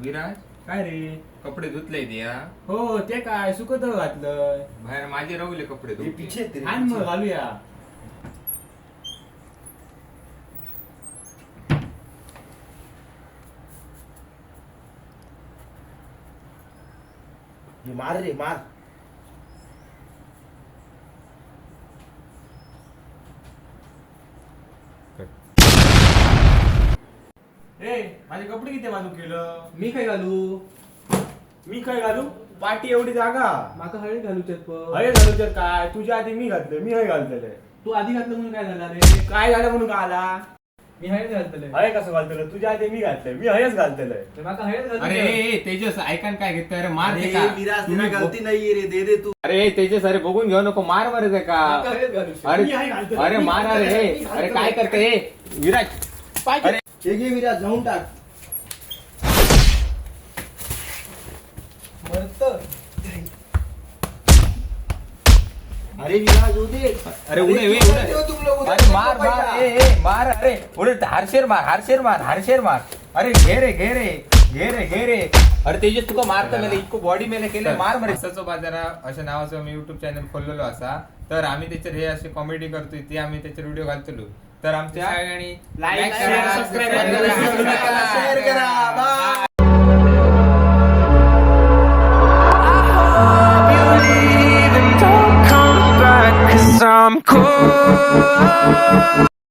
विराज काय रे? कपडे धुतले दिया हो ते काय सुकत घातलं. बाहेर माझे राहुले कपडे धुतले. पीछे तेरे आण मग पीछे. घालूया. हे मार रे मार. ए माझे कपडे किती बाजू केलं? मी काय घालू? मी काय घालू? पाठी एवढी जागा. माका हळद घालूच्यात पण. हय घालू तर काय? तुझ्या आधी मी घातलं, मी हय घालतले. तू आधी घातलं म्हणून काय झालं रे? काय झालं म्हणून का आला? मी हळद घालतले. हय कसं घालतलं? तुझ्या आधी मी घातलंय, मी हयच घालतलंय. माका हळद घालू अरे द्या. तेजस ऐकन काय घेतोय अरे मार अरे का विराज तुम्ही तेरा गलती नाहीये रे, दे दे तू. अरे तेजस अरे बघून घेऊ नको मार मारायचं माका का हळद घालू शकतो. अरे मी आहे घालतोय. अरे मी मार अरे घालतोय. हे. अरे काय करते हे विराज अरे हे घे विराज जाऊन टाक. मरतं. अरे विराज उदे. अरे उडे वे उडे अरे मार मार ए मार अरे उडे हारशेर मार अरे घे रे अरे तेजस तुका मारता मेले इतकं बॉडी मेले केले मार मरे सचो बाजारा अशा नावाचं मी युट्यूब चॅनल खोललेलो असा तर आम्ही त्याच्यात हे असे कॉमेडी करतोय ते आम्ही त्याचे व्हिडिओ घालतलो तर आमच्या लाईक, शेअर, सबस्क्राईब शेअर करा. बाय.